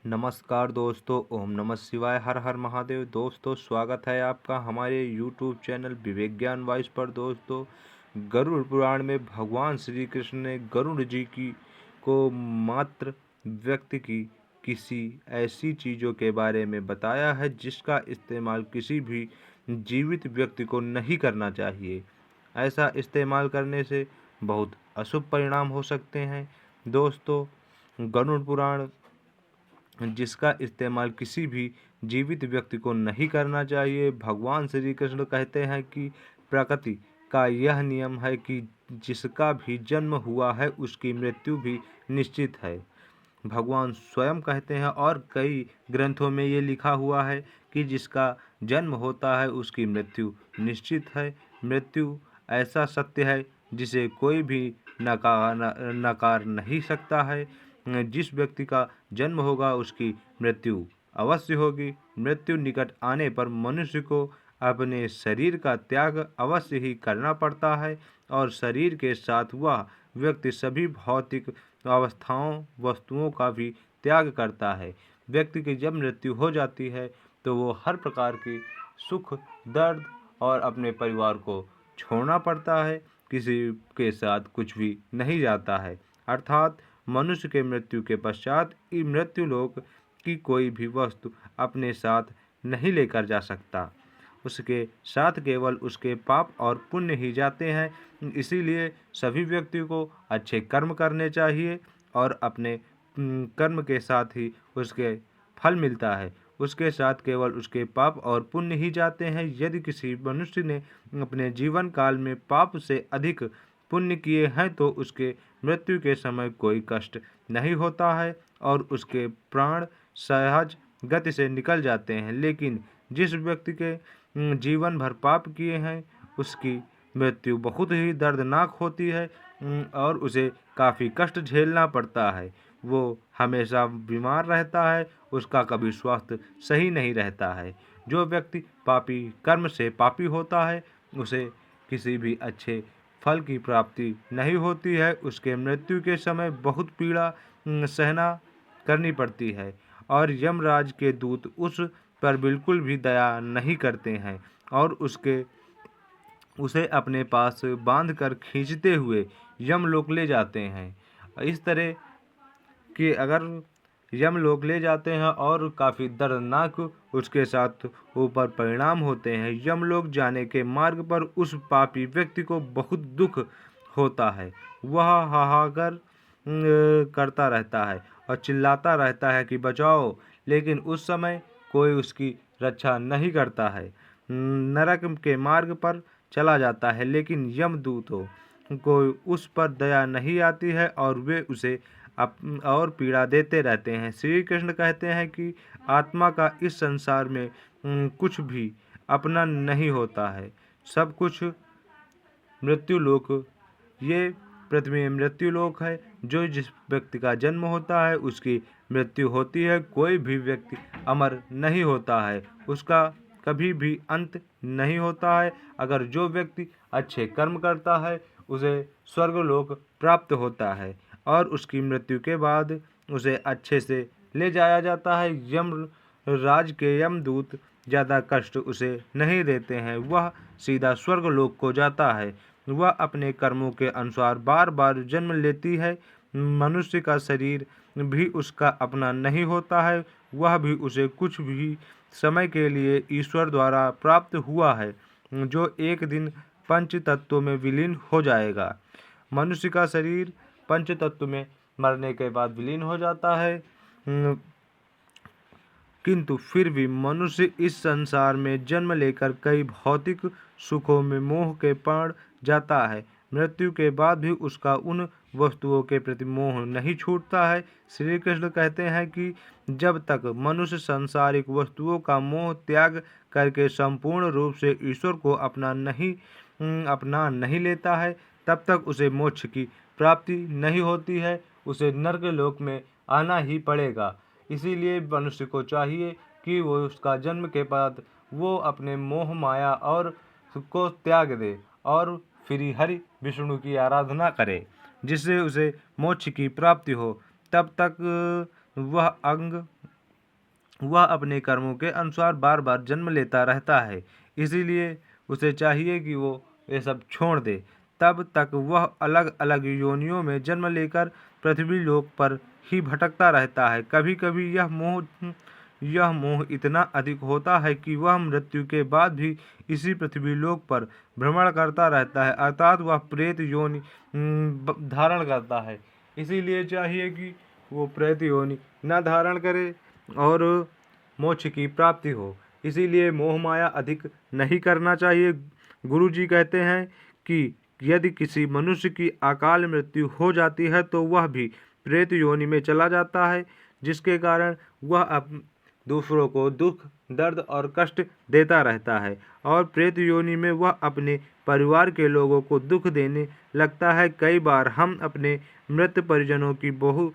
नमस्कार दोस्तों, ओम नमः शिवाय, हर हर महादेव। दोस्तों, स्वागत है आपका हमारे यूट्यूब चैनल विवेक ज्ञान वॉइस पर। दोस्तों, गरुड़ पुराण में भगवान श्री कृष्ण ने गरुड़ जी की को मात्र व्यक्ति की किसी ऐसी चीज़ों के बारे में बताया है जिसका इस्तेमाल किसी भी जीवित व्यक्ति को नहीं करना चाहिए। ऐसा इस्तेमाल करने से बहुत अशुभ परिणाम हो सकते हैं। दोस्तों, गरुड़ पुराण जिसका इस्तेमाल किसी भी जीवित व्यक्ति को नहीं करना चाहिए। भगवान श्री कृष्ण कहते हैं कि प्रकृति का यह नियम है कि जिसका भी जन्म हुआ है उसकी मृत्यु भी निश्चित है। भगवान स्वयं कहते हैं और कई ग्रंथों में ये लिखा हुआ है कि जिसका जन्म होता है उसकी मृत्यु निश्चित है। मृत्यु ऐसा सत्य है जिसे कोई भी नकार नहीं सकता है। जिस व्यक्ति का जन्म होगा उसकी मृत्यु अवश्य होगी। मृत्यु निकट आने पर मनुष्य को अपने शरीर का त्याग अवश्य ही करना पड़ता है और शरीर के साथ वह व्यक्ति सभी भौतिक अवस्थाओं वस्तुओं का भी त्याग करता है। व्यक्ति की जब मृत्यु हो जाती है तो वो हर प्रकार की सुख, दर्द और अपने परिवार को छोड़ना पड़ता है। किसी के साथ कुछ भी नहीं जाता है। अर्थात मनुष्य के मृत्यु के पश्चात मृत्यु लोक की कोई भी वस्तु अपने साथ नहीं लेकर जा सकता। उसके साथ केवल उसके पाप और पुण्य ही जाते हैं। इसीलिए सभी व्यक्ति को अच्छे कर्म करने चाहिए और अपने कर्म के साथ ही उसके फल मिलता है। उसके साथ केवल उसके पाप और पुण्य ही जाते हैं। यदि किसी मनुष्य ने अपने जीवन काल में पाप से अधिक पुण्य किए हैं तो उसके मृत्यु के समय कोई कष्ट नहीं होता है और उसके प्राण सहज गति से निकल जाते हैं। लेकिन जिस व्यक्ति के जीवन भर पाप किए हैं उसकी मृत्यु बहुत ही दर्दनाक होती है और उसे काफ़ी कष्ट झेलना पड़ता है। वो हमेशा बीमार रहता है, उसका कभी स्वास्थ्य सही नहीं रहता है। जो व्यक्ति पापी कर्म से पापी होता है उसे किसी भी अच्छे फल की प्राप्ति नहीं होती है। उसके मृत्यु के समय बहुत पीड़ा सहना करनी पड़ती है और यमराज के दूत उस पर बिल्कुल भी दया नहीं करते हैं और उसे अपने पास बांधकर खींचते हुए यमलोक ले जाते हैं। इस तरह कि अगर यमलोक ले जाते हैं और काफ़ी दर्दनाक उसके साथ ऊपर परिणाम होते हैं। यमलोक जाने के मार्ग पर उस पापी व्यक्ति को बहुत दुख होता है। वह हाहाकार करता रहता है और चिल्लाता रहता है कि बचाओ, लेकिन उस समय कोई उसकी रक्षा नहीं करता है। नरक के मार्ग पर चला जाता है, लेकिन यमदूतों को उस पर दया नहीं आती है और वे उसे और पीड़ा देते रहते हैं। श्री कृष्ण कहते हैं कि आत्मा का इस संसार में कुछ भी अपना नहीं होता है। सब कुछ मृत्युलोक, ये पृथ्वी मृत्युलोक है। जो जिस व्यक्ति का जन्म होता है उसकी मृत्यु होती है। कोई भी व्यक्ति अमर नहीं होता है, उसका कभी भी अंत नहीं होता है। अगर जो व्यक्ति अच्छे कर्म करता है उसे स्वर्गलोक प्राप्त होता है और उसकी मृत्यु के बाद उसे अच्छे से ले जाया जाता है। यम राज के यमदूत ज़्यादा कष्ट उसे नहीं देते हैं, वह सीधा स्वर्गलोक को जाता है। वह अपने कर्मों के अनुसार बार बार जन्म लेती है। मनुष्य का शरीर भी उसका अपना नहीं होता है, वह भी उसे कुछ भी समय के लिए ईश्वर द्वारा प्राप्त हुआ है, जो एक दिन पंच तत्वों में विलीन हो जाएगा। मनुष्य का शरीर पंच तत्व में मरने के बाद विलीन हो जाता है, किंतु फिर भी मनुष्य इस संसार में जन्म लेकर कई भौतिक सुखों में मोह के पड़ जाता है। मृत्यु के बाद भी उसका उन वस्तुओं के प्रति मोह नहीं छूटता है। श्री कृष्ण कहते हैं कि जब तक मनुष्य सांसारिक वस्तुओं का मोह त्याग करके संपूर्ण रूप से ईश्वर को अपना नहीं लेता है, तब तक उसे मोक्ष की प्राप्ति नहीं होती है। उसे नरक लोक में आना ही पड़ेगा। इसीलिए मनुष्य को चाहिए कि वो उसका जन्म के बाद वो अपने मोह माया और को त्याग दे और श्री हरि विष्णु की आराधना करे, जिससे उसे मोक्ष की प्राप्ति हो। तब तक वह अंग वह अपने कर्मों के अनुसार बार बार जन्म लेता रहता है। इसीलिए उसे चाहिए कि वो ये सब छोड़ दे। तब तक वह अलग अलग योनियों में जन्म लेकर पृथ्वी लोक पर ही भटकता रहता है। कभी कभी यह मोह इतना अधिक होता है कि वह मृत्यु के बाद भी इसी पृथ्वी लोक पर भ्रमण करता रहता है, अर्थात वह प्रेत योनि धारण करता है। इसीलिए चाहिए कि वो प्रेत योनि न धारण करे और मोक्ष की प्राप्ति हो। इसीलिए मोह माया अधिक नहीं करना चाहिए। गुरु जी कहते हैं कि यदि किसी मनुष्य की अकाल मृत्यु हो जाती है तो वह भी प्रेत योनि में चला जाता है, जिसके कारण वह दूसरों को दुख, दर्द और कष्ट देता रहता है और प्रेत योनि में वह अपने परिवार के लोगों को दुख देने लगता है। कई बार हम अपने मृत परिजनों की बहु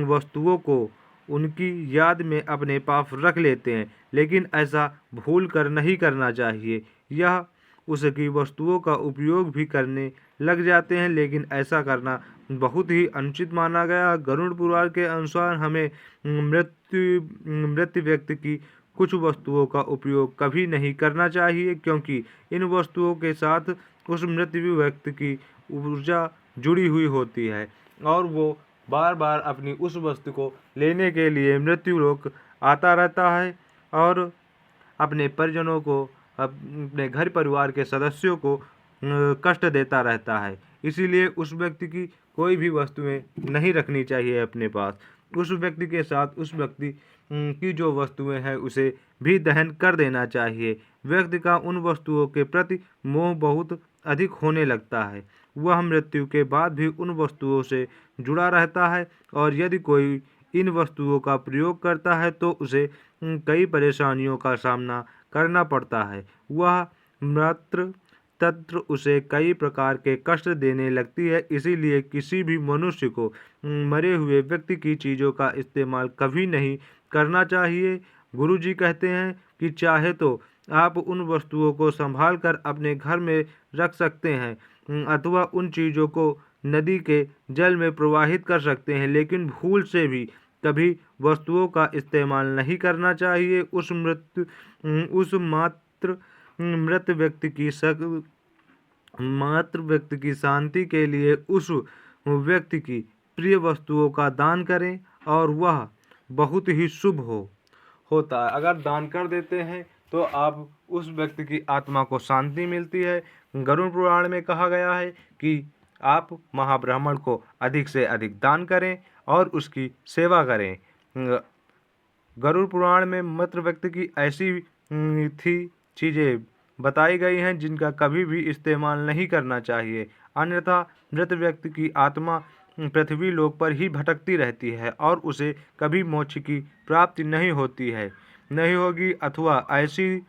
वस्तुओं को उनकी याद में अपने पास रख लेते हैं, लेकिन ऐसा भूल कर नहीं करना चाहिए। यह उसकी वस्तुओं का उपयोग भी करने लग जाते हैं, लेकिन ऐसा करना बहुत ही अनुचित माना गया। गरुड़ पुराण के अनुसार हमें मृत व्यक्ति की कुछ वस्तुओं का उपयोग कभी नहीं करना चाहिए, क्योंकि इन वस्तुओं के साथ उस मृत व्यक्ति की ऊर्जा जुड़ी हुई होती है और वो बार बार अपनी उस वस्तु को लेने के लिए मृत्यु लोक आता रहता है और अपने परिजनों को, अपने घर परिवार के सदस्यों को कष्ट देता रहता है। इसीलिए उस व्यक्ति की कोई भी वस्तुएं नहीं रखनी चाहिए अपने पास। उस व्यक्ति के साथ उस व्यक्ति की जो वस्तुएं हैं उसे भी दहन कर देना चाहिए। व्यक्ति का उन वस्तुओं के प्रति मोह बहुत अधिक होने लगता है। वह मृत्यु के बाद भी उन वस्तुओं से जुड़ा रहता है और यदि कोई इन वस्तुओं का प्रयोग करता है तो उसे कई परेशानियों का सामना करना पड़ता है। वह मात्र तंत्र उसे कई प्रकार के कष्ट देने लगती है। इसीलिए किसी भी मनुष्य को मरे हुए व्यक्ति की चीज़ों का इस्तेमाल कभी नहीं करना चाहिए। गुरु जी कहते हैं कि चाहे तो आप उन वस्तुओं को संभाल कर अपने घर में रख सकते हैं अथवा उन चीज़ों को नदी के जल में प्रवाहित कर सकते हैं, लेकिन भूल से भी कभी वस्तुओं का इस्तेमाल नहीं करना चाहिए। उस मृत व्यक्ति की शांति के लिए उस व्यक्ति की प्रिय वस्तुओं का दान करें और वह बहुत ही शुभ होता है। अगर दान कर देते हैं तो आप उस व्यक्ति की आत्मा को शांति मिलती है। गरुड़ पुराण में कहा गया है कि आप महाब्राह्मण को अधिक से अधिक दान करें और उसकी सेवा करें। गरुड़ पुराण में मृत व्यक्ति की ऐसी थी चीज़ें बताई गई हैं जिनका कभी भी इस्तेमाल नहीं करना चाहिए, अन्यथा मृत व्यक्ति की आत्मा पृथ्वी लोक पर ही भटकती रहती है और उसे कभी मोक्ष की प्राप्ति नहीं होगी अथवा ऐसी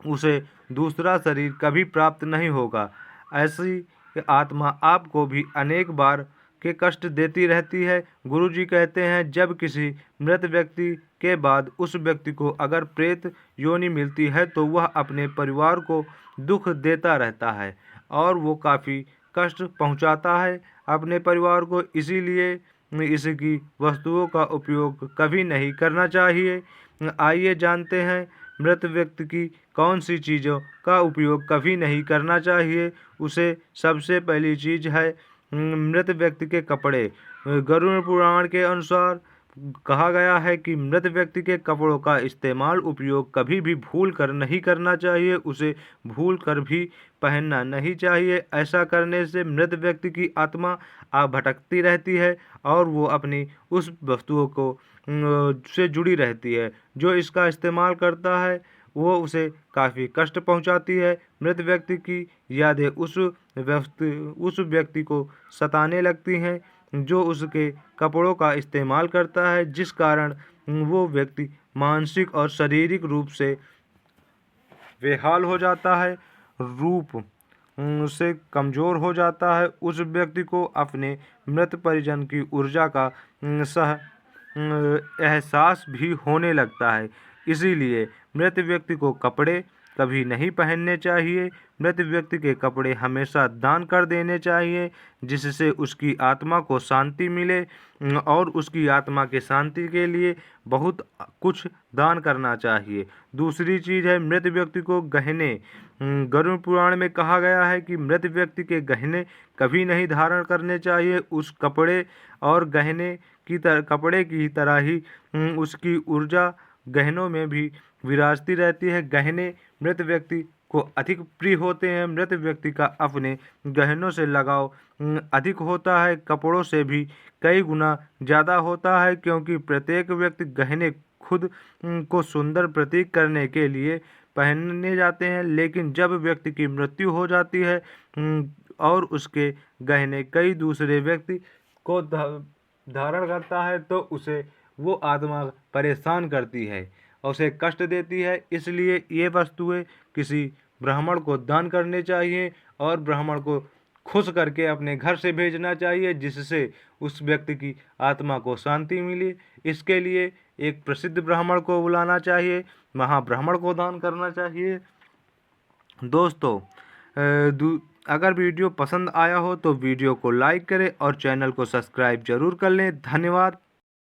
उसे दूसरा शरीर कभी प्राप्त नहीं होगा। ऐसी आत्मा आपको भी अनेक बार के कष्ट देती रहती है। गुरु जी कहते हैं जब किसी मृत व्यक्ति के बाद उस व्यक्ति को अगर प्रेत योनि मिलती है तो वह अपने परिवार को दुख देता रहता है और वो काफ़ी कष्ट पहुंचाता है अपने परिवार को। इसीलिए इसकी वस्तुओं का उपयोग कभी नहीं करना चाहिए। आइए जानते हैं मृत व्यक्ति की कौन सी चीज़ों का उपयोग कभी नहीं करना चाहिए। उसे सबसे पहली चीज़ है मृत व्यक्ति के कपड़े। गरुड़ पुराण के अनुसार कहा गया है कि मृत व्यक्ति के कपड़ों का इस्तेमाल उपयोग कभी भी भूल कर नहीं करना चाहिए। उसे भूल कर भी पहनना नहीं चाहिए। ऐसा करने से मृत व्यक्ति की आत्मा भटकती रहती है और वो अपनी उस वस्तुओं को से जुड़ी रहती है। जो इसका इस्तेमाल करता है वो उसे काफ़ी कष्ट पहुंचाती है। मृत व्यक्ति की यादें उस व्यक्ति को सताने लगती हैं जो उसके कपड़ों का इस्तेमाल करता है, जिस कारण वो व्यक्ति मानसिक और शारीरिक रूप से बेहाल हो जाता है, रूप से कमज़ोर हो जाता है। उस व्यक्ति को अपने मृत परिजन की ऊर्जा का एहसास भी होने लगता है। इसीलिए मृत व्यक्ति को कपड़े कभी नहीं पहनने चाहिए। मृत व्यक्ति के कपड़े हमेशा दान कर देने चाहिए, जिससे उसकी आत्मा को शांति मिले। और उसकी आत्मा के शांति के लिए बहुत कुछ दान करना चाहिए। दूसरी चीज़ है मृत व्यक्ति को गहने। गरुड़ पुराण में कहा गया है कि मृत व्यक्ति के गहने कभी नहीं धारण करने चाहिए। उस कपड़े और गहने की तरह, कपड़े की तरह ही उसकी ऊर्जा गहनों में भी विराजती रहती है। गहने मृत व्यक्ति को अधिक प्रिय होते हैं। मृत व्यक्ति का अपने गहनों से लगाव अधिक होता है, कपड़ों से भी कई गुना ज़्यादा होता है, क्योंकि प्रत्येक व्यक्ति गहने खुद को सुंदर प्रतीक करने के लिए पहनने जाते हैं। लेकिन जब व्यक्ति की मृत्यु हो जाती है और उसके गहने कई दूसरे व्यक्ति को धारण करता है, तो उसे वो आत्मा परेशान करती है और उसे कष्ट देती है। इसलिए ये वस्तुएं किसी ब्राह्मण को दान करने चाहिए और ब्राह्मण को खुश करके अपने घर से भेजना चाहिए, जिससे उस व्यक्ति की आत्मा को शांति मिले। इसके लिए एक प्रसिद्ध ब्राह्मण को बुलाना चाहिए, महाब्राह्मण को दान करना चाहिए। दोस्तों, अगर वीडियो पसंद आया हो तो वीडियो को लाइक करें और चैनल को सब्सक्राइब जरूर कर लें। धन्यवाद।